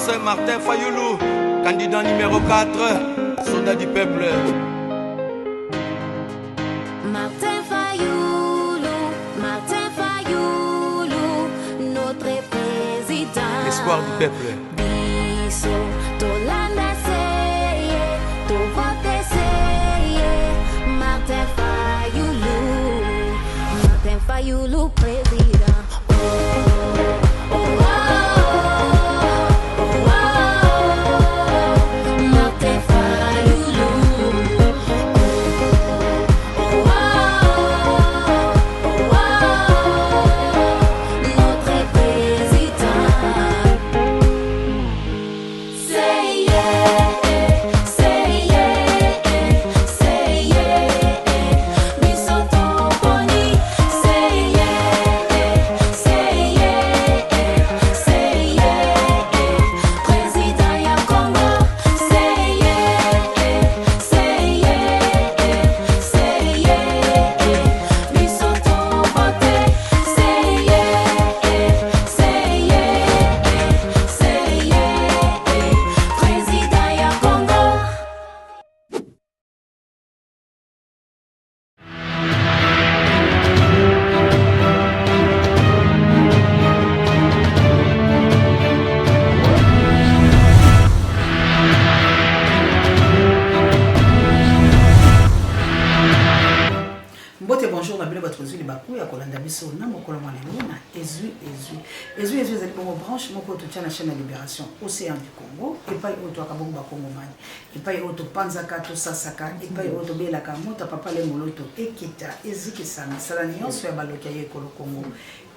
c'est Martin Fayoulou, candidat numéro 4, soldat du peuple. Martin Fayoulou, notre président. Espoir du peuple. Biso, Tolanda seye, to vote seye. Martin Fayoulou, président. Oh, oh, oh, oh, oh, Martin Fayoulou. Bonjour, ma belle votre zui les bakou ya kolanda biso na mokolo mwana luna ezui ezali bongo branche moko to tient la chaîne de libération océan du Congo et pas auto akabongo ba Congo mani et pas auto panzaka to sasaka et pas auto belaka mota papa le moloto ekita eziki sana sala nyonso ya baloki ya ekolo Congo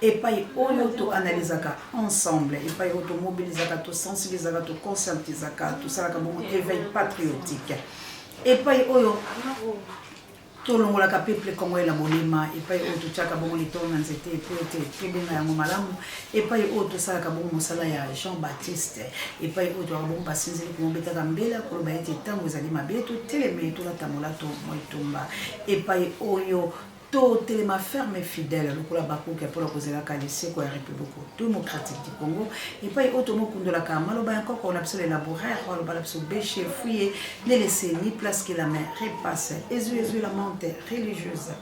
et pas auto analysaka ensemble et pas auto mobilisaka to sensibilisaka to conscientisaka to sala bongo éveil patriotique et pas oyo tout le monde a peuple comme la bolima et pas autre chaka bon les tournes c'était peut-être bien ya malamu et pas autre ça ka bon mosala ya Jean-Baptiste et pas autre bon basinzi ko mbeta kambela ko ba ete tango zali mabeto teleme to la tamola to moitumba et pas oyo to telema ferme fidèle lokola bakuka pour la cause la kalise ko ya République démocratique du Congo et pas autre mo kundola ka maloba encore qu'on a besoin élaborer on va besoin bêcher fouiller ne laisser ni place que la main repasse Jésus la monte religieuse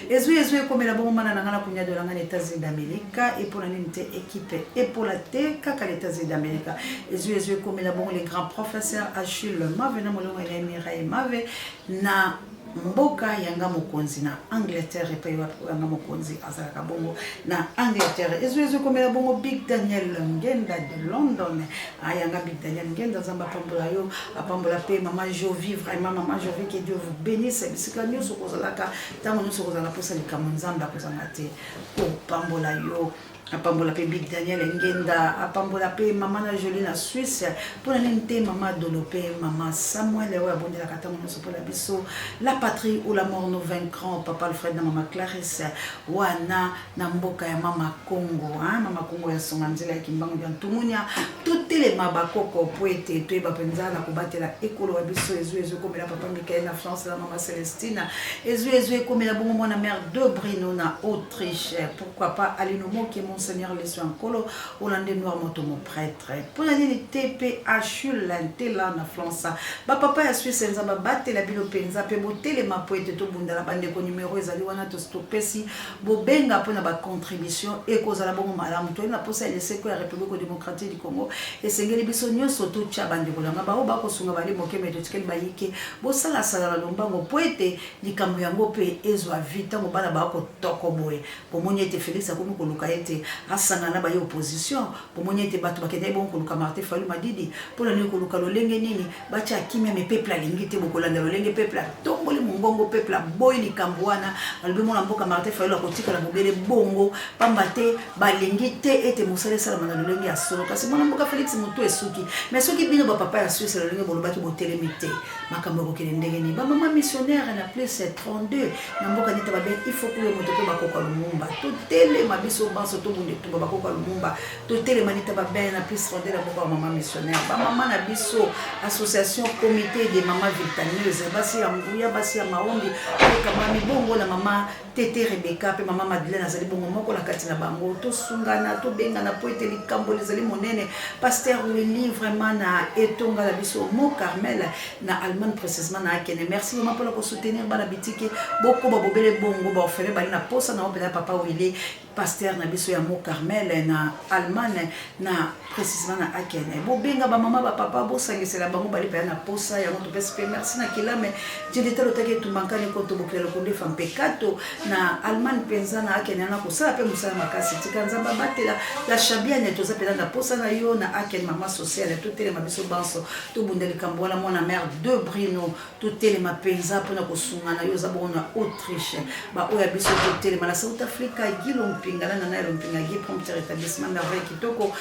Jésus comme la bombe na ngana kunya de la États-Unis d'Amérique et pour la unité équipe et pour la teka ka les États-Unis d'Amérique Jésus comme la bombe les grands professeurs Achille Mave na molongo ya Mirai Mave na mboka yanga mokonzi na Angleterre et pa yanga mokonzi azalaka bongo na Angleterre ezo komela bongo Big Daniel Ngenda de London ayanga Big Daniel Ngenda zamba pambola yo apambola pe mama Jovi vraiment mama Jovi que Dieu vous bénisse bisika nyoso kozalaka tango nyoso kozala posa likambo nzamba kozanga te ko pambola yo apambola pe Big Daniel Ngenda apambola pe mama na Jolie na Suisse pour la ninte mama Dolope mama Samuel wa bonde la katango nyoso pour la biso la patrie ou la mort nous vaincrons papa Alfred na mama Clarisse wana na mboka ya mama Congo mama Congo ya songanzela ya kimbango ya tumunya toutes les mabakoko poete to ba penza na kubatela ekolo wa biso ezo comme la papa Michael na France la mama Celestina ezo comme la bongo mwana mère de Brino na Autriche pourquoi pas Alinomo qui Monseigneur les soins colo Hollande noir moto mon prêtre pour la TPH l'antela na France ba papa ya Suisse nzamba batte la bilo penza pe botele ma poete to bunda la bande ko numéro ezali wana to stopesi bo benga pona ba contribution et cause la bongo malamu to na posa ile seko ya République démocratique du Congo et sengeli biso nyonso to cha bande ko langa ba o ba ko sunga bali mokeme to tikeli bayike bo sala sala la lombango poete likambo yango pe ezwa vita mo bana ba ko toko boye bo monyete Félix akomi ko luka ete asangana ba opposition pour monyete bato bakete bon ko luka Martin Fayulu Madidi pour la ko luka lolenge nini bacha kimia me peuple alingite bokolanda lolenge peuple tomboli mongongo peuple boy likambwana alibemo na mboka Martin Fayulu akotika la bobele bongo pambate balingite ete mosale sala mana lolenge ya solo kasi mona mboka Félix mutu esuki mais soki bino ba papa ya Suisse lolenge bolobaki botelemite makambo ko kele ndenge ni ba mama missionnaire na plus 32 na mboka nita ba il faut que le moto ko bakoka lumumba to tele mabiso banso to bunde tumba bakoko lumumba to télémanita ba ben na plus fondé la boko maman missionnaire ba maman na biso association comité des mamans victimieuses basi ya nguya basi ya maombi kama mibongo na mama Tete Rebecca pe mama Madeleine azali bongo moko la kati na bango to sungana to bengana po ete likambo lezali monene pasteur Willy vraiment na etonga la biso mo Carmel na Allemagne précisément na Akene merci vraiment pour la soutenir bana bitike boko ba bobele bongo ba ofele bali na posa na opela papa Willy pasteur na biso ya mo Carmel na Allemagne na précisément na Akene bo benga ba mama ba papa bo sangisela bango bali pa na posa ya moto pese merci na kilame jidita lotake tumankani ko to bokelo ko ndefa mpekato na Allemagne penza na Akene na ko sala pe musala makasi tikanzamba batela la chabiane to zapela na posa na yo na Akene mama sociale to tele mabiso banso to bundeli kambola mona mère de Brino to tele mapenza pona ko sungana yo zabo na Autriche ba oya biso to tele na South Africa gilom pingana na nairo mpinga gi prompte rétablissement na vrai kitoko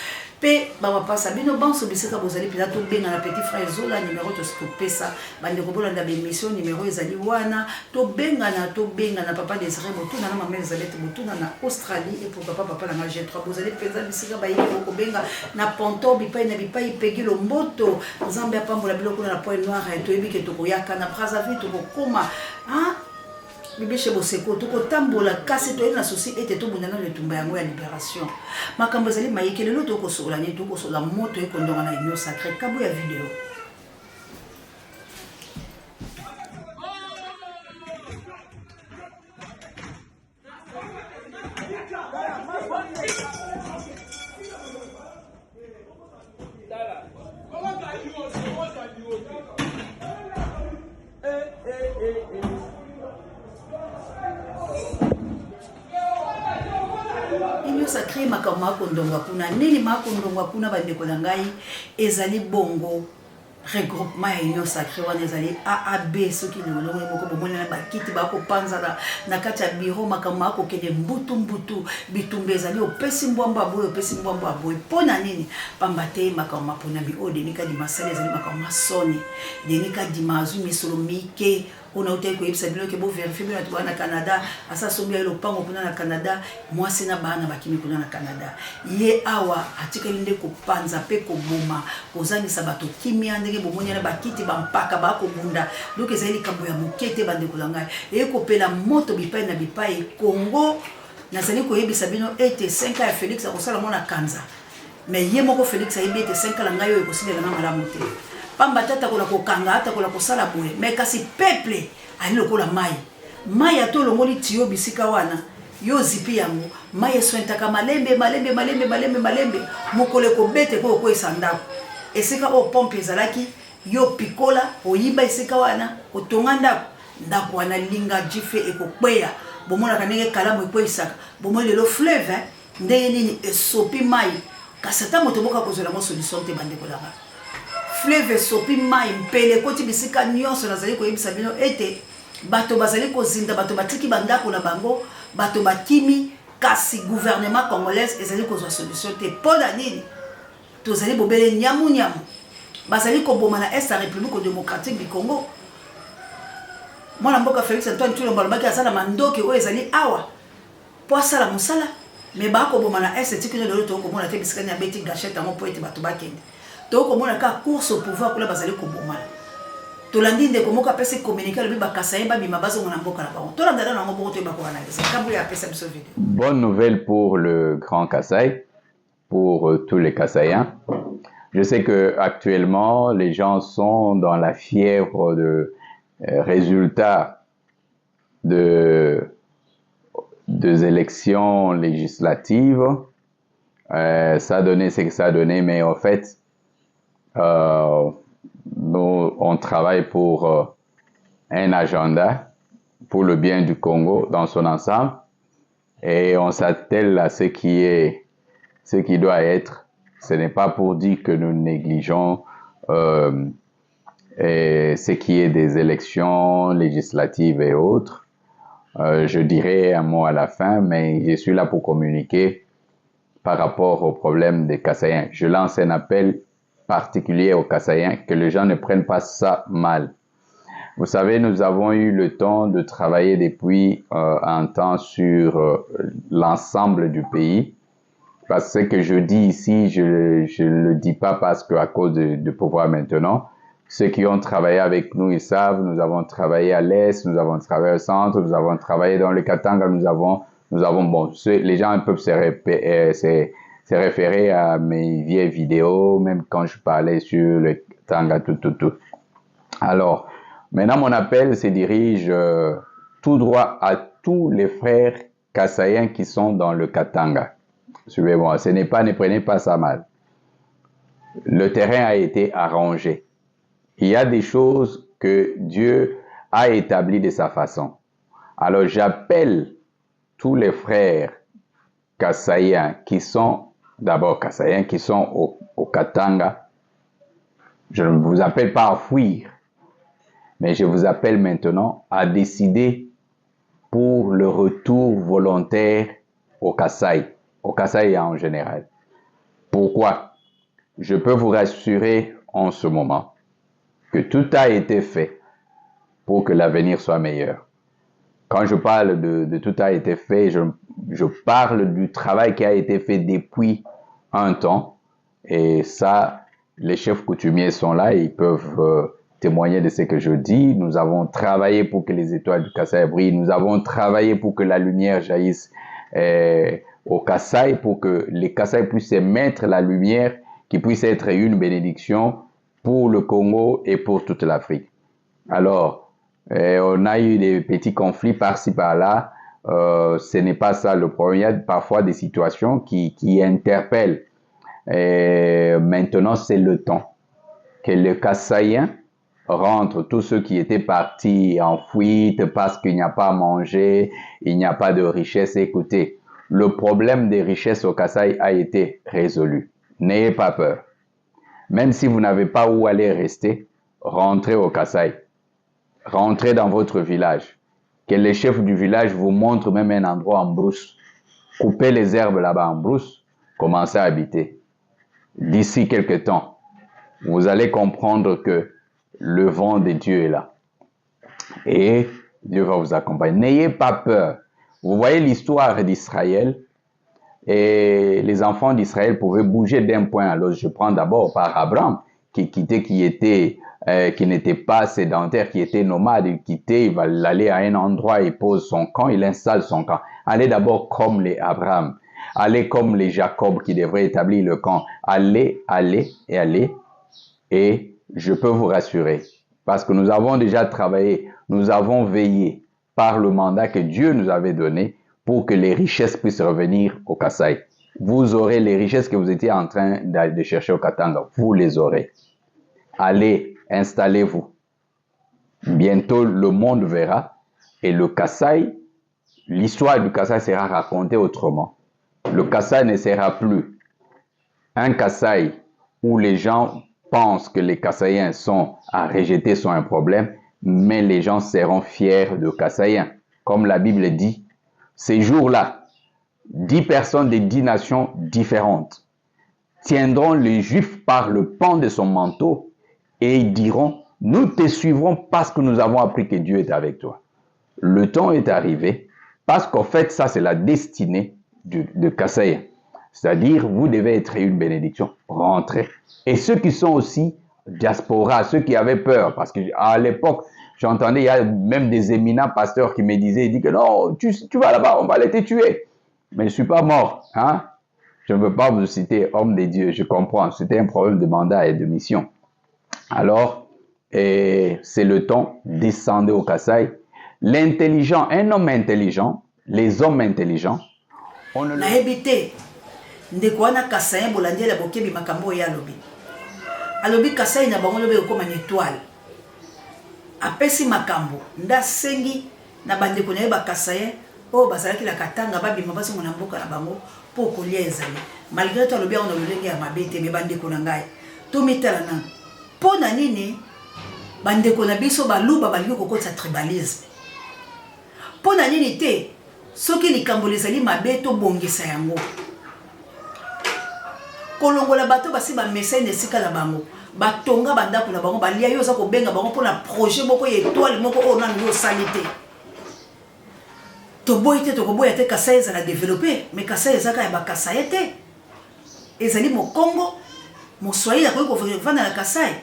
pe ba pasa bino banso bisika bozali pila to benga na petit frère Zola numéro to stopesa bande ko bolanda be mission numéro ezali wana to benga na papa Désiré Botuna na maman Elisabeth Botuna na Australie et pourquoi pas papa na G3 bozali penza bisika ba yiko ko benga na Ponto bipai na bipai pegi lo mboto nzambe apambola biloko na point noir to ebike to koyaka na Brazzaville to koma hein bibishe boseko to kotambola kasi to ina souci ete to bundana le tumba yango ya libération makambo zali mayekele lo to kosola ni to kosola moto e kondonga na union sacrée kabu ya vidéo Union sacrée makama kondonga kuna nini makondonga kuna bandeko na ngai ezali bongo regroupement ya union sacrée wana ezali AAB soki lolongo moko bomona na bakiti bako panza na kati ya bureau makama ko kende mbutu bitumbe ezali opesi mbwamba boy pona nini pambate makama pona mi odenika di masala ezali makama soni denika di mazu misolo mike on a été que ça bien que beau vérifier bien tu na Canada asa sombia le pango kuna na Canada moi c'est na bana bakimi kuna na Canada ye awa atika linde ko panza pe ko boma kozani sabato kimia ndenge bomoni na bakiti bampaka bako bunda donc ezali kambo ya mukete bande kulanga e ko pela moto bipai na bipai Congo na zali ko yebisa bino ete 5 ans Félix akosala mona kanza mais ye moko Félix ayebi ete 5 ans la ngayo e kosila na malamu te pamba tata kola kokanga ata kola kosala boye mais kasi peuple ali lokola mai ato longoli tio bisika wana yo zipi yango mai eswentaka malembe mokole ko bete ko esandako esika o pompe ezalaki yo pikola oyiba esika wana otonga ndako wana linga jife ekokweya bomona kanenge kalamu ekweisaka bomona lelo fleuve ndenge nini esopi mai kasata moto boka kozela mo solution te bande kolanga fleuve sopi mai mpele koti bisika nyonso nazali koyebisa bino ete bato bazali kozinda bato batiki bandako na bango bato bakimi kasi gouvernement congolais ezali kozwa solution te pona nini tozali bobele nyamu bazali koboma na est république démocratique du Congo mwana mboka Félix Antoine Tshilombo alobaki asala mandoki oyo ezali awa po asala mosala me bakoboma na est tikino lelo tokomona te bisika ya beti gachette yango po ete bato bakende tokomona ka course au pouvoir kula bazali koboma tolandi ndeko moko apesi communiquer lobi bakasa ba bima bazongo na mboka na bango tolanda na ngo bongo to bako analyse kabu ya pesa biso vidéo. Bonne nouvelle pour le Grand Kasaï, pour tous les Kasaïens. Je sais que actuellement les gens sont dans la fièvre de résultats des élections législatives. Ça a donné ce que ça a donné, mais en fait nous, on travaille pour un agenda pour le bien du Congo dans son ensemble et on s'attelle à ce qui doit être. Ce n'est pas pour dire que nous négligeons ce qui est des élections législatives et autres. Je dirai un mot à la fin, mais je suis là pour communiquer par rapport au problème des Kasaïens. Je lance un appel particulier aux Kasaïens, que les gens ne prennent pas ça mal. Vous savez, nous avons eu le temps de travailler depuis un temps sur l'ensemble du pays Parce que ce que je dis ici, je ne le dis pas parce qu'à cause de pouvoir maintenant. Ceux qui ont travaillé avec nous, ils savent, nous avons travaillé à l'Est, nous avons travaillé au centre, nous avons travaillé dans le Katanga, nous avons bon, les gens peuvent se référer à mes vieilles vidéos, même quand je parlais sur le Katanga, tout. Alors, maintenant, mon appel se dirige tout droit à tous les frères kassaïens qui sont dans le Katanga. Suivez-moi, ne prenez pas ça mal. Le terrain a été arrangé. Il y a des choses que Dieu a établies de sa façon. Alors j'appelle tous les frères kassaïens qui sont, d'abord kassaïens, qui sont au Katanga. Je ne vous appelle pas à fuir, mais je vous appelle maintenant à décider pour le retour volontaire au Kasaï en général. Pourquoi? Je peux vous rassurer en ce moment que tout a été fait pour que l'avenir soit meilleur. Quand je parle de tout a été fait, je parle du travail qui a été fait depuis un temps. Et ça, les chefs coutumiers sont là et ils peuvent témoigner de ce que je dis. Nous avons travaillé pour que les étoiles du Kasaï brillent. Nous avons travaillé pour que la lumière jaillisse au Kasaï, pour que les Kasaï puissent émettre la lumière, qui puisse être une bénédiction pour le Congo et pour toute l'Afrique. Alors, on a eu des petits conflits par-ci par-là. Ce n'est pas ça le problème. Il y a parfois des situations qui interpellent. Maintenant, c'est le temps que le Kassaïen rentre, tous ceux qui étaient partis en fuite parce qu'il n'y a pas à manger, il n'y a pas de richesse. Écoutez, le problème des richesses au Kasaï a été résolu. N'ayez pas peur. Même si vous n'avez pas où aller rester, rentrez au Kasaï. Rentrez dans votre village. Que les chefs du village vous montrent même un endroit en brousse. Coupez les herbes là-bas en brousse. Commencez à habiter. D'ici quelques temps, vous allez comprendre que le vent de Dieu est là. Et Dieu va vous accompagner. N'ayez pas peur. Vous voyez l'histoire d'Israël. Et les enfants d'Israël pouvaient bouger d'un point à l'autre. Je prends d'abord par Abraham, qui n'était pas sédentaire, qui était nomade. Il quittait, il va aller à un endroit, il pose son camp, il installe son camp. Allez d'abord comme les Abraham. Allez comme les Jacob qui devraient établir le camp. Allez. Et je peux vous rassurer, parce que nous avons déjà travaillé, nous avons veillé par le mandat que Dieu nous avait donné pour que les richesses puissent revenir au Kasaï. Vous aurez les richesses que vous étiez en train de chercher au Katanga. Vous les aurez. Allez, installez-vous. Bientôt, le monde verra. Et le Kasaï, l'histoire du Kasaï sera racontée autrement. Le Kasaï ne sera plus un Kasaï où les gens pensent que les Kassaïens sont à rejeter, sont un problème, mais les gens seront fiers de Kassaïens. Comme la Bible dit, ces jours-là, 10 personnes de 10 nations différentes tiendront les Juifs par le pan de son manteau et ils diront, nous te suivrons parce que nous avons appris que Dieu est avec toi. Le temps est arrivé parce qu'en fait, ça c'est la destinée de Kassaïen. C'est-à-dire, vous devez être une bénédiction, rentrez. Et ceux qui sont aussi diaspora, ceux qui avaient peur, parce qu'à l'époque, j'entendais, il y a même des éminents pasteurs qui me disaient, ils disent que non, tu vas là-bas, on va les te tuer. Mais je ne suis pas mort. Hein? Je ne veux pas vous citer homme de Dieu, je comprends. C'était un problème de mandat et de mission. Alors, c'est le temps, descendez au Kasaï. L'intelligent, un homme intelligent, les hommes intelligents, on ne le... ndeko wana Kassaïen bolandi la bokebi makambo ya lobi alobi Kassaï na bango lobe ko étoile apesi makambo nda sengi na bandeko na ba Kassaïen o bazalaki la Katanga babima baso mona mboka na bango po kolia ezali malgré to alobi on lolenge ya mabete me bandeko na ngai to mitala na pona nini bandeko na biso baluba balingi kokotsa tribalisme pona nini te soki likambo lezali mabe to bongisa yango kolongola bato basi ba message nesika na bango batonga bandako na bango balia yo za ko benga bango pona projet moko étoile moko o na yo sanité to boyite to ko boyate Kassaï za la développer mais Kassaï za ka ba Kassaï te ezali mo Congo mo Swahili akoki kovanda na Kasai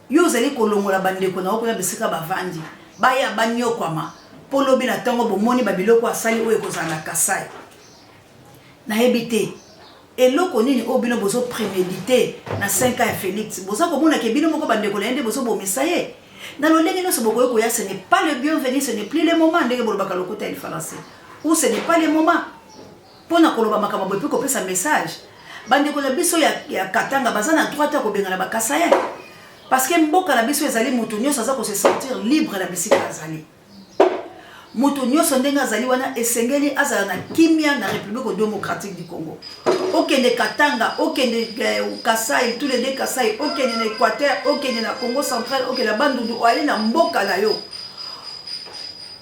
yo ozali kolongola bandeko na okona bisika bavandi baya banyokwama polobi na ntango bomoni babiloko asali oyo ekozala na Kasai nayebi te eloko nini oyo bino bozo prémédité na 5 ans ya Félix boza komona ke bino moko bandeko na ye nde bozo bomisa ye na lolenge nyonso bokoki koya ce n'est pas le bienvenu, ce n'est plus le moment ndenge bolobaka lokota ya français ou ce n'est pas le moment pona koloba makambo boye pe kopesa message bandeko na biso ya Katanga baza na droit ya kobengana bakasaya parce que mboka na biso ezali mutu nyonso aza ko se sentir libre na bisika azali mutu nyonso ndenge azali wana esengeli azala na kimia na République démocratique du Congo okende Katanga okende Kasai tous les deux Kasai okende na Équateur okende na Congo central okende na Bandundu oali na mboka na yo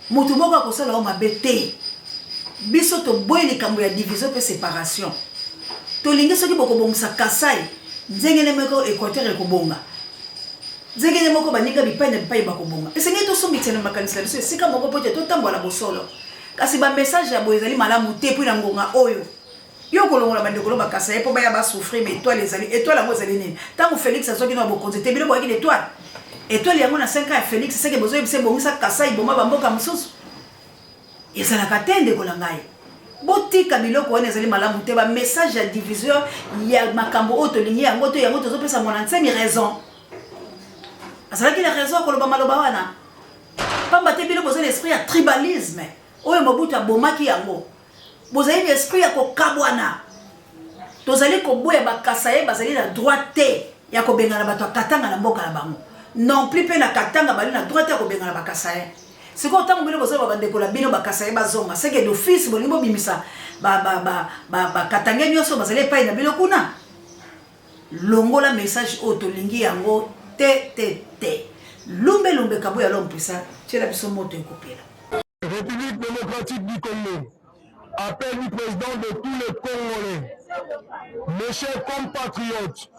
mutu moko akosala o mabete biso to boye likambo ya division pe séparation tolingi soki bokobongisa Kasai nzengene moko Équateur ekobonga nzengene moko baninga bipai na bipai bakobonga esengeli tosombitela makanisa biso esika moko pote totambola bosolo kasi ba message ya boye ezali malamu te puis na ngonga oyo yo kolongola bandeko lo Kasai po baya ba souffrir mais étoile yango ezali nini tango Félix azoki na bokonzi te bilo boyaki étoile yango na 5 ans ya Félix seke bozo yebise bongisa Kasai boma bamboka mosusu ezalaka te ndeko na ngai botika biloko wana ezali malamu te ba message ya division ya makambo oyo tolingi yango to yango tozopesa mwana nsemi raison azalaki na raison koloba maloba wana pamba te biloko ezali esprit ya tribalisme oyo Mobutu abomaki yango bozali esprit ya kokabwana tozali koboya bakasai bazali na droit te ya kobengana bato Katanga na mboka na bango non plus pe na Katanga bali na droit te ya kobengana bakasai siko tango bino bozali babandeko la bino bakasai bazonga seke d'office bolimbo bimisa Katanga nyonso bazali epai na bino kuna longola message oyo tolingi yango te lumbe kabuya l'homme puissant tiela biso moto ekopela. République démocratique du Congo, appel du président de tous les Congolais. Mes chers compatriotes,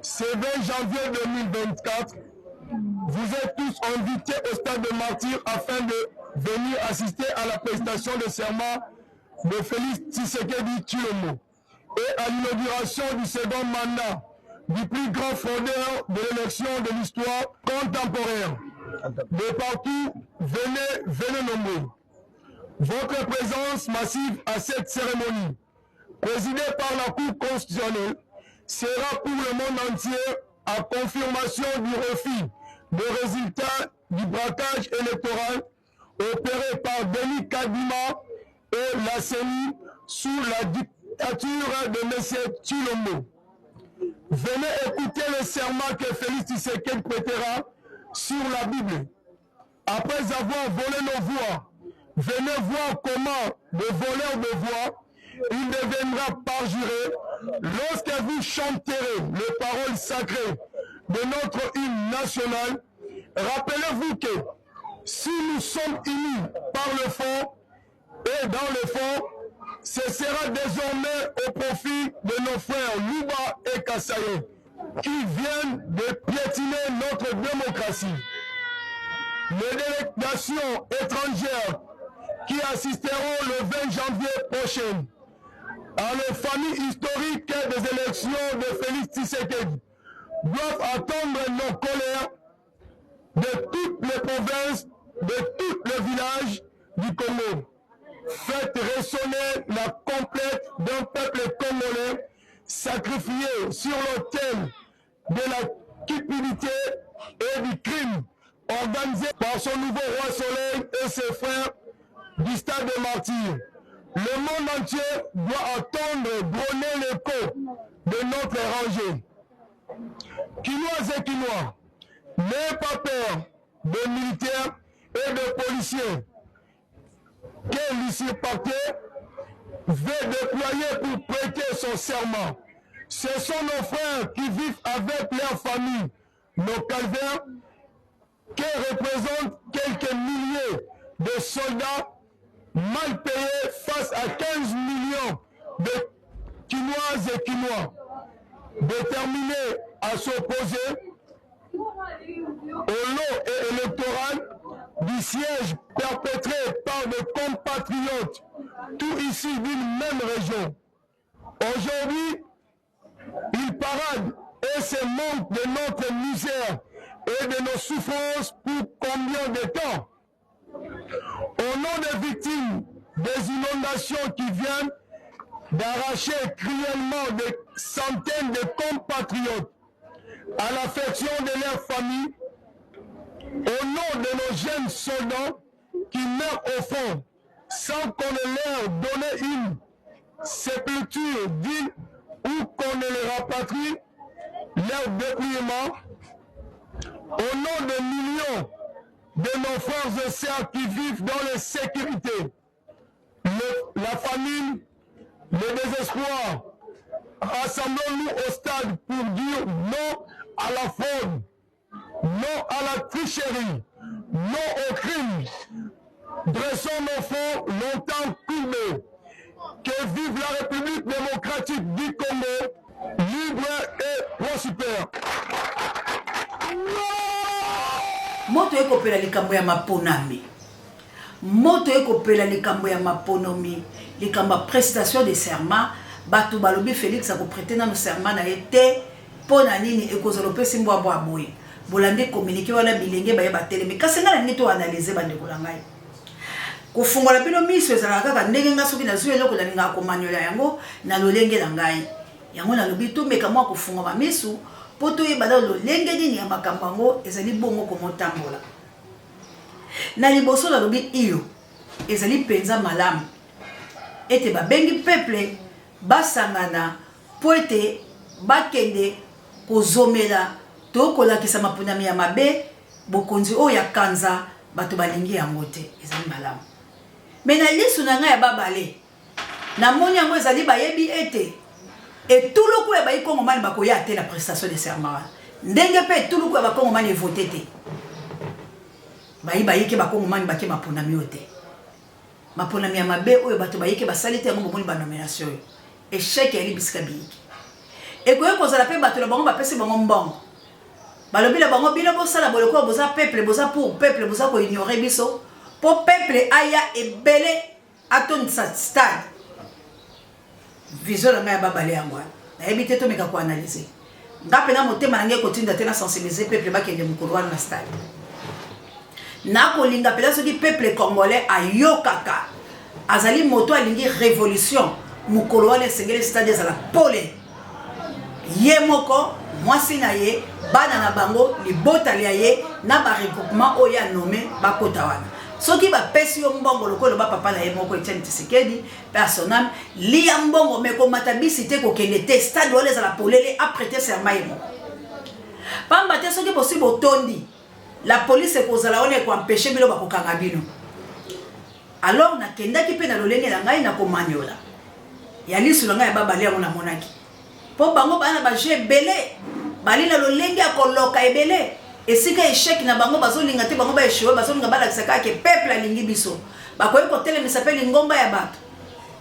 ce 20 janvier 2024, vous êtes tous invités au stade de Martyrs afin de venir assister à la prestation de serment de Félix Tshisekedi Tshilombo et à l'inauguration du second mandat du plus grand fraudeur de l'élection de l'histoire contemporaine. De partout, venez nombreux. Votre présence massive à cette cérémonie, présidée par la Cour constitutionnelle, sera pour le monde entier à confirmation du refus de résultats du braquage électoral opéré par Denis Kadima et la CENI sous la dictature de M. Tshilombo. Venez écouter le serment que Félix Tshisekedi prêtera sur la Bible. Après avoir volé nos voix, venez voir comment le voleur de voix, il deviendra parjuré lorsque vous chanterez les paroles sacrées de notre hymne national. Rappelez-vous que si nous sommes unis par le fond et dans le fond, ce sera désormais au profit de nos frères Luba et Kassaye qui viennent de piétiner notre démocratie. Les délégations étrangères qui assisteront le 20 janvier prochain à la famille historique des élections de Félix Tshisekedi doivent attendre nos colères de toutes les provinces, de tous les villages du Congo. Faites résonner la complète d'un peuple congolais sacrifié sur l'autel de la cupidité et du crime organisé par son nouveau roi Soleil et ses frères du stade de Martyrs. Le monde entier doit attendre brûler l'écho de notre rangée. Quinois et Quinois, n'ayez pas peur de militaires et de policiers que l'usurpateur veut déployer pour prêter son serment. Ce sont nos frères qui vivent avec leur famille, nos calvaires, qui représentent quelques milliers de soldats mal payés face à 15 millions de Quinoises et Quinois, déterminés à s'opposer au lot électoral du siège perpétré par des compatriotes, tout ici d'une même région. Aujourd'hui, Il parade et se moque de notre misère et de nos souffrances pour combien de temps? Au nom des victimes des inondations qui viennent d'arracher cruellement des centaines de compatriotes à l'affection de leur famille, au nom de nos jeunes soldats qui meurent au front sans qu'on ne leur donne une sépulture digne ou qu'on ne les rapatrie leur dépouillement, au nom des millions de nos frères et sœurs qui vivent dans l'insécurité, la famine, le désespoir, rassemblons-nous au stade pour dire non à la fraude, non à la tricherie, non au crime. Dressons nos fronts longtemps courbés. Que vive la République démocratique du Congo, libre et prospère. Moto ekopela likambo ya maponami. Moto ekopela likambo ya maponomi. Likambo ya prestation de serment. Batu balobi Félix ako prêter na serment na été pona nini ekozolope simbo abo aboye. Bolande communiquer wana bilenge baye batelemi. Kasi nga na nini to analyser bandeko na ngai. Kofungola bino miso ezala kaka ndenge nga soki nazwi eloko na linga komanyola yango na lolenge na ngai. Yango na lobi to meka mwa kofunga ba miso poto yeba da lolenge nini ya makambo yango ezali bongo komotambola. Na liboso na lobi iyo ezali penza malamu. Ete babengi peuple basangana po ete bakende kozomela to kolakisa mapunami ya mabe bokonzi oyo ya kanza bato balingi yango te ezali malamu. Mena lisu na ngai ya babale na moni yango ezali bayebi ete etuluku ya bayi kongomani bakoya te la prestation de serment ndenge pe etuluku ya bakongomani evote te bayi ke bakongomani bake maponami oyo te maponami ya mabe oyo bato bayike basali te yango bomoni banomination oyo échec ya libisika biyiki ekoye kozala pe bato na bango bapesi bango mbongo balobi na bango bino bosala boloko boza peuple boza pour peuple boza ko ignorer biso po peuple aya ebele atondisa stade vision na ngai ya babale yango wana nayebi te tomeka koanalyse nga mpenza motema na ngai kotinda te na sensibiliser peuple bakende mokolo wana na stade nakolinga mpenza soki peuple congolais ayokaka azali moto alingi révolution mokolo wana esengeli stade ezala pole ye moko mwasi na ye bana na bango libotali ya ye na baregroupement oyo anome bakota wana soki bapesi yo mbongo lokolo bapapa na ye moko Etienne Tshisekedi personnel lia mbongo mekomata bisi te kokende te stade oyo ezala polele aprete serment ye moko pamba te soki bosi botondi la police ekozala wana ekoampeshe bino bakokanga bino alors nakendaki mpe na lolenge na ngai nakomanyola ya lisu na ngai ya babale yango namonaki po bango bana baje ebele bali na lolenge ya koloka ebele esika échec na bango bazolinga te bango baeshewe bazolinga balakisa kaka ke peuple alingi biso bakoyi kotelemisa mpe lingomba ya bato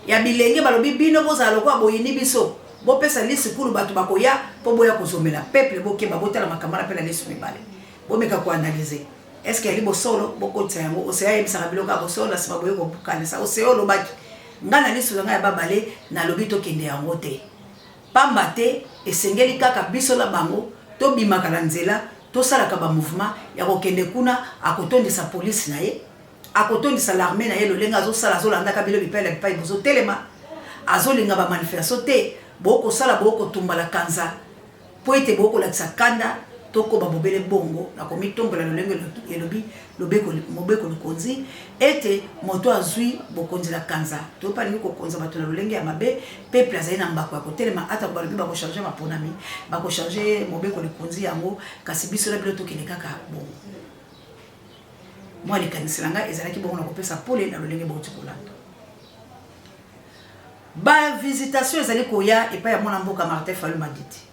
ya bilenge balobi bino bozala lokola boyini biso bopesa lisi kulu bato bakoya mpo boya kozomela peuple bokeba botala makambo na mpe na lisu mibale bomeka koanalyse est-ce que yali bosolo bokotisa yango oseya yebisaka biloko ya bosolo na nsima boye kokanisa oseya olobaki nga na lisu na ngai ya babale nalobi tokende yango te pamba te esengeli kaka biso na bango tobimaka na nzela tosalaka ba mouvement ya kokende kuna akotondisa police na ye akotondisa l'armée na ye lolenge azosala azolandaka bilo bipele bipai bozotelema azolinga ba manifestation te bokosala bokotumbala kanza po ete bokolakisa kanda toko babobele bongo na komitombola lolenge elobi mobeko lukonzi ete moto azwi bokonzi la kanza to palingi kokonza bato na lolenge ya mabe peuple azali na mbako ya kotelema ata balobi bakochange maponami bakochange mobeko lukonzi yango kasi biso na bilo tokende kaka bongo mwa likanisi na ngai ezalaki bongo na kopesa pole na lolenge bauti kolanda ba visitation ezali koya epai ya mwana mboka Martin Fayulu Madidi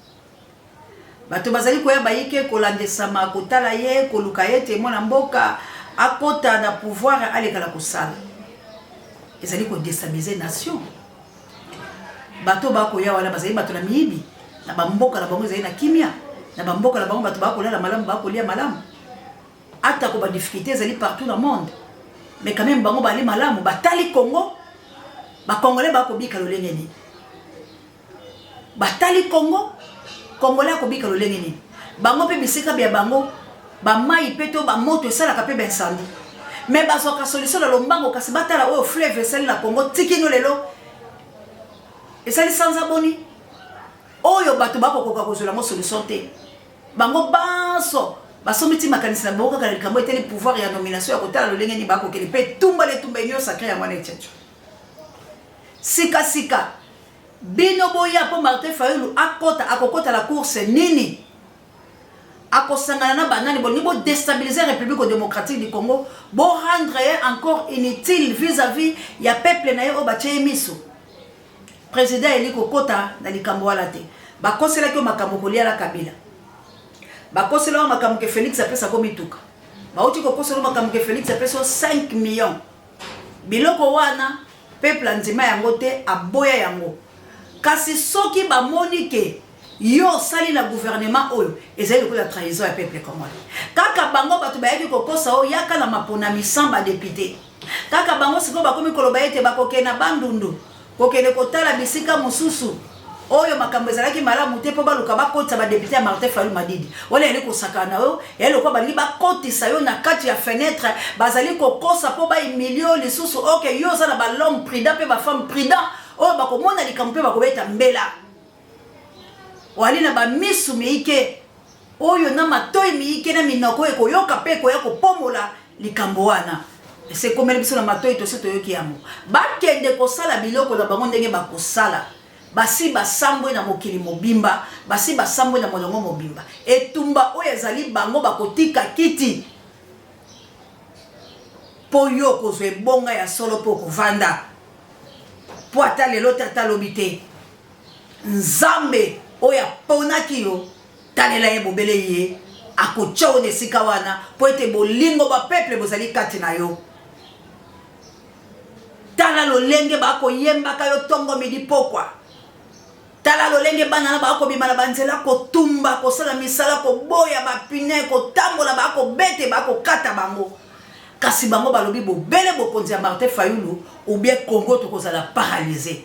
bato bazali koya bayike kolandesama kotala ye koluka ye te mwana mboka akota na pouvoir alekala kosala ezali kodestabiliser nation bato bakoya wana bazali bato na miyibi na bamboka na bango ezali na kimia na bamboka na bango bato bakolala malamu bakolia malamu ata ko ba difficulté ezali partout dans le monde mais quand même bango bali malamu batali Congo ba Congolais bakobika lolenge ni batali Congo Congolais kobika lolenge nini bango pe bisika bia bango ba mai peto ba moto sala ka pe ben sandi mais bazoka solution na lombango kasi batala o fleuve sel na Congo tikino lelo esali sans aboni oyo bato bakokoka kozula mo solution te bango banso basomiti makanisi na boka kala likambo eteli pouvoir ya nomination ya kotala lolenge ni bakokeli pe tumba nyo sacré ya mwana echecho sika bino boya po Martin Fayulu akokota la course nini akosangana na banani bo nibo déstabiliser la République démocratique du Congo bo rendre encore inutile vis-à-vis ya peuple na yo batie miso président eliko kota na likambo wala te bakosela ko makambo kolia la Kabila bakosela makambo ke Félix apesa ko mituka bauti ko kosela makambo ke Félix apesa 5 millions biloko wana peuple nzima yango te aboya yango kasi soki ba monike yo sali na gouvernement oyo ezali ko la trahison ya peuple congolais kaka bango batu bayaki kokosa o yaka na mapona misamba député kaka bango siko bakomi koloba ete bakokena bandundu kokene kotala bisika mususu oyo makambo ezalaki malamu te po baluka bakotisa ba député ya Martin Fayulu Madidi wala ele kosakana yo ele ko bali bakotisa yo na kati ya fenêtre bazali kokosa po ba million lisusu okay yo za na ba l'homme prudent pe ba femme prudent oyo bakomona likambo pe bakobeta mbela wali na ba misu miike oyo na matoi miike na minoko ekoyoka pe koya kopomola likambo wana c'est comme biso na matoi to seto yoki yamo bakende kosala biloko na bango ndenge bakosala basi basambwe na mokili mobimba basi basambwe na molongo mobimba etumba oyo ezali bango bakotika kiti po yo kozwe bonga ya solo po kovanda po ata lelo tata lobite nzambe oya ponaki yo talela ye bobele ye akocha one sika wana po ete bolingo ba peuple bozali kati na yo tala lolenge bako yembaka yo tongo midi pokwa tala lolenge bana na bako bimala banzela ko tumba ko sala misala ko boya ba pine ko tambola bako bete bako kata bango kasi bango balobi bobele bokonzi ya Martin Fayulu ou bien Congo to kozala paralysé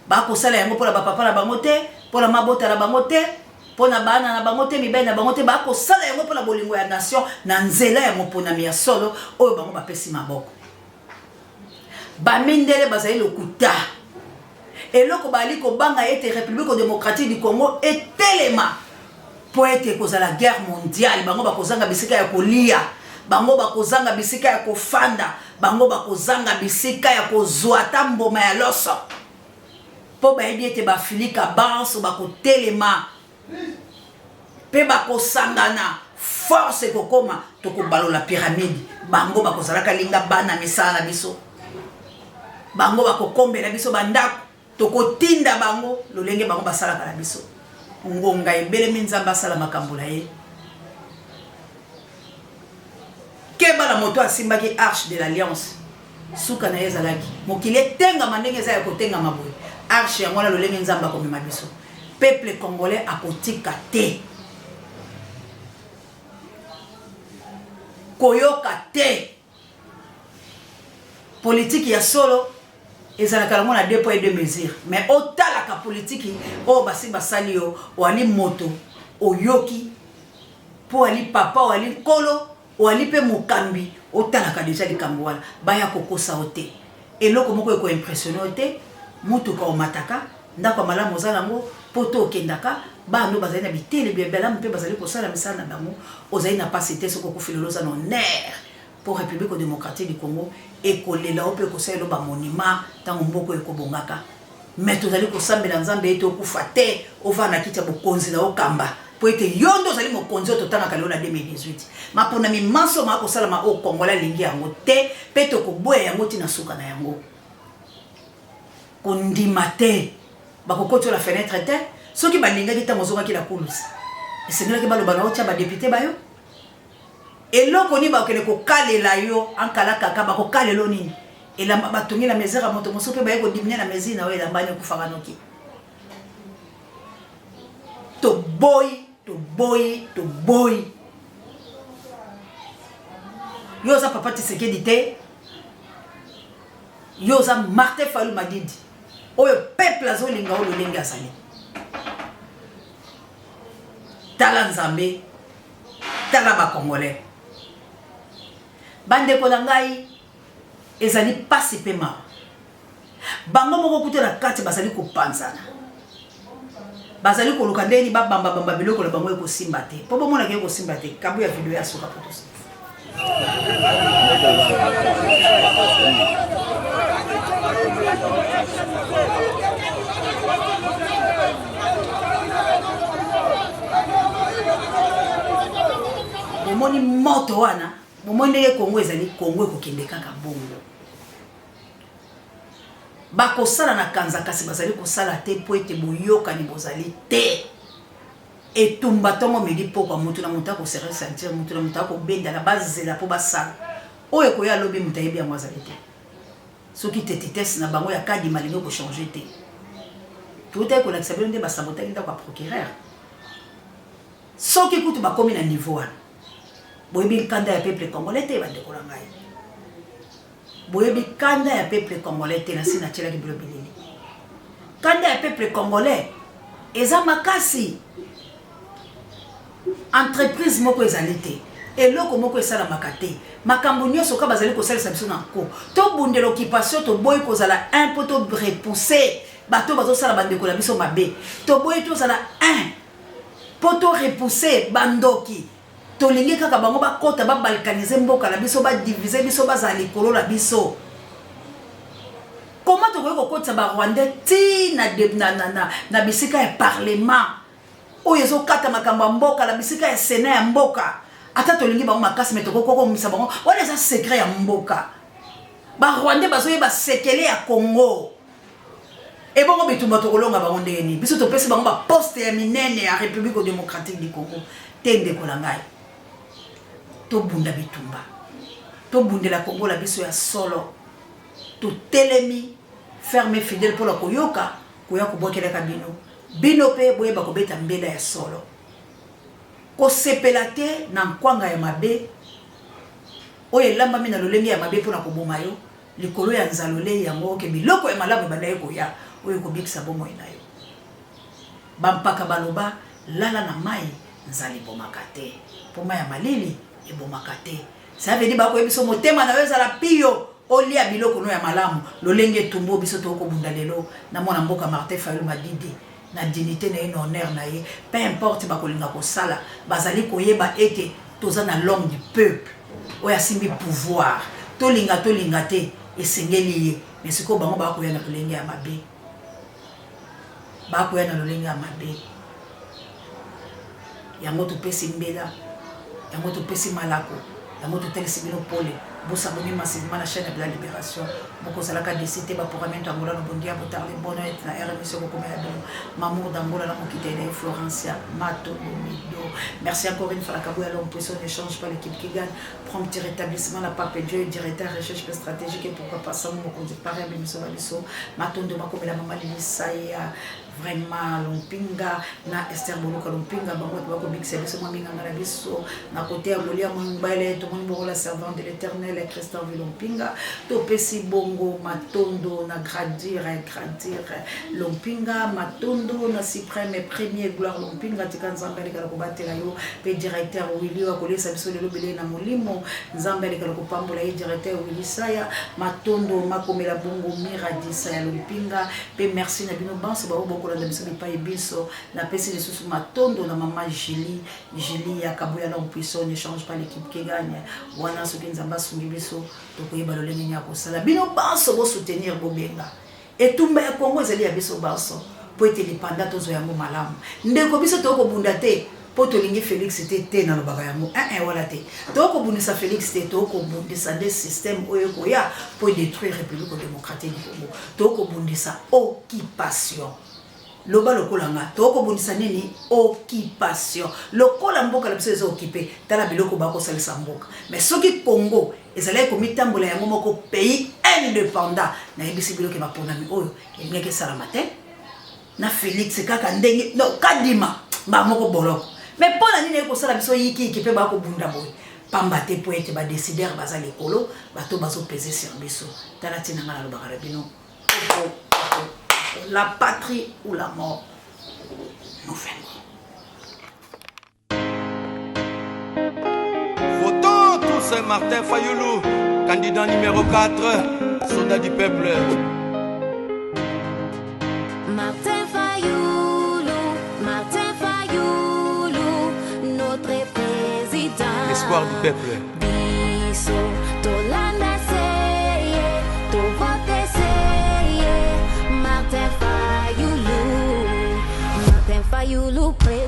bako sala yango pola ba papa na bango te pola mabota na bango te pona bana na bango te mibene na bango te bako sala yango pola bolingo ya nation na nzela ya moponami ya solo oyo bango bapesi maboko bamindele bazali lokuta eloko bali ko banga ete République démocratique du Congo etelema po ete kozala guerre mondiale bango bakozanga bisika ya kolia bango bakozanga bisika ya kofanda bango bakozanga bisika ya kozwa tamboma ya loso po bayebi ete bafilika banso bakotelema pe bakosangana force kokoma tokobalola pyramide bango bakozalaka linga bana misala na biso bango bakokombela biso bandako tokotinda bango lolenge bango basalaka na biso ngonga ebele minzamba sala makambo na ye keba la moto asimbaki arche de l'alliance suka na ezalaki mokile tenga mandenge za ya kotenga maboye arche yango na lolenge nzamba komema biso peuple congolais akotika te koyoka te politique ya solo ezalaka lango na 2 poids 2 mesures mais otalaka politique o basi basali yo wali moto oyoki po ali papa wali kolo wali pe mokambi otalaka déjà likambo wana baya kokosa ote eloko moko eko impressionner ote mutuka omataka ndako malamu ozalango poto okendaka bando bazali na bitele bibela mpe bazali kosala misala na bango ozali na pasité soko kofiloloza no nerf pour République démocratique du Congo ekolela ope kosala ba monument tango mboko ekobongaka mais tozali kosambela nzambe ete okufa te ovana kiti ya bokonzi na okamba po ete yondo ozali mokonzi oyo totangaka lelo na 2018 mapona mimanso maa kosalama o kongola lingi yango te mpe tokoboya yango ntina suka na yango kondima te bakokoti la fenêtre te soki balingaki ntango ozongaki la kulusi esengelaki baloba na otya badepute bayo eloko ni bakokende kokalela yo ankala kaka bakokalelo nini elamba batongi na mesure ya moto mosusu mpe baye kodimine na mesure na oyo elambani okufaka noki toboyi yo oza papa Tshisekedi te yo oza Martin Fayulu Madidi oyo peuple azolinga oyo lolenge azali tala nzambe tala ba congolais bande ko ngai ezali pasi pe ma bango moko kutela kati bazali ko panzana bazali ko luka ndeni ba bamba biloko la bango ko simba te po bomona ke ko simba te kabu ya video ya soka potos momoni moto wana momoni ye Kongo ezali Kongo ekokende kaka bongo bakosala na kanza kasi bazali kosala te po ete boyokani bozali te etumba tongo medi pokwa mutu na mutu akosere sentir mutu na mutu akobendala bazela po basala oyo ekoya alobi mutu ayebi yango azali te soki tetitese na bango ya kadima lingi okochange te touta ekolakisa bino nde basabotaki ndako ya procureur soki kutu bakomi na niveau wana boyebi nkanda ya peuple congolais te bandeko na ngai boyebi kanda ya peuple congolais te na si na tielaki bilo bilili kanda ya peuple congolais eza makasi entreprise moko ezali te eloko moko esalamaka te makambo nyonso ka bazali kosalisa biso na nko tobundela occupation toboyi kozala un po torepousser bato bazosala bandeko na biso mabe toboyi tozala un po torepousser bandoki tolingi kaka bango bakota babalkanize mboka na biso badivize biso bazala likolo na biso comment tokoki kokotisa barwandais ti na bisika ya parlement oyo ezokata makambo ya mboka na bisika ya sena ya mboka ata tolingi bango makasi me tokoki kokomisa bango wana eza secret ya mboka barwandais bazoyeba sekele ya Congo ebongo bitumba tokolonga bango ndeni biso topesi bango baposte ya minene ya République démocratique du Congo te ndeko na ngai tobunda bitumba tobundela Congo la biso ya solo totelemi ferme fidèle pour la koyoka koya kobokelaka bino pe boyeba kobeta mbela ya solo kosepela te na nkwanga ya mabe oyo elambami na lolenge ya mabe mpona koboma yo likolo ya nzalole yango ke biloko ya malamu ebanda ye koya oyo kobikisa bomoi na yo bampaka baloba lala na mai nzali bomaka te poma ya malili ebomaka te ça veut dire bakoyebiso motema na yo ezala piyo olia biloko no ya malamu lolenge tumbo biso tokobunda lelo na mwana mboka Martin Fayulu Madidi na dignité na ye na honneur na ye peu importe bakolinga kosala bazali koyeba ete toza na l'homme du peuple oyo asimbi pouvoir tolinga te esengeli ye mais sikoyo bango bakoya na lolenge ya mabe bakoya na lolenge ya mabe yango topesi mbela yango topesi malako yango totelisi bino pole bosaboni massivement la chaîne de la libération bokozalaka décité baprogramento angola no bondia botarle bono et na RMC bokomela bino mamour d'angola na mokitele Florencia Mato Mido merci encore une fois la Kabou à l'homme poisson n'échange pas l'équipe qui gagne prompt rétablissement la Pape Dieu directeur recherche stratégique et pourquoi pas ça mon conduit pareil mais biso baliso Mato de makomela mama Lisaya vraiment Lompinga na Esther Boluka Lompinga bango bako big service mo minga na biso na côté ya Molia Mbale to mon la servante de l'Éternel Christian Lompinga to pesi bongo Matondo na gradir Lompinga Matondo na suprême premier gloire Lompinga tikanzanga lekala kobatela yo pe directeur Willy wa kolesa biso lelo bele na molimo nzamba lekala kopambola ye directeur Willy Saya Matondo makomela bongo Miradisa ya Lompinga pe merci na bino banso ba boko la biso pa ebiso na pesi de sous Matondo na maman Julie ya Kabuya na puissant ne change pas l'équipe qui gagne wana soki nzamba sungi biso to koyeba lolenge nya ko sala bino banso bo soutenir bobenga etumba ya Kongo ezali ya biso banso po ete lipanda tozo yango malamu ndeko biso to ko bunda te po to lingi Félix te na lobaka yango wala te to ko bundisa Félix te to ko bundisa des systèmes oyo koya po détruire République démocratique du Congo to ko bundisa occupation loba lokola nga toko bundisa nini occupation lokola mboka la biso ezo occupé tala biloko bako salisa mboka mais soki Congo ezalaki komitambola yango moko pays indépendant na yebisi biloko baponami oyo elingaki esala te na Félix kaka ndenge no kadima ba moko boloko mais mpona nini ekosala biso yiki mpe bakobunda boye pamba te po ete badécideur baza likolo bato bazopese sur biso tala ntina nga na lobaka na bino la patrie ou la mort nous venons. Excellence Martin Fayoulou, candidat numéro 4, soldat du peuple. Martin Fayoulou, notre président. L'espoir du peuple. Biso, Tolanda seye, to vote seye. Martin Fayoulou, président.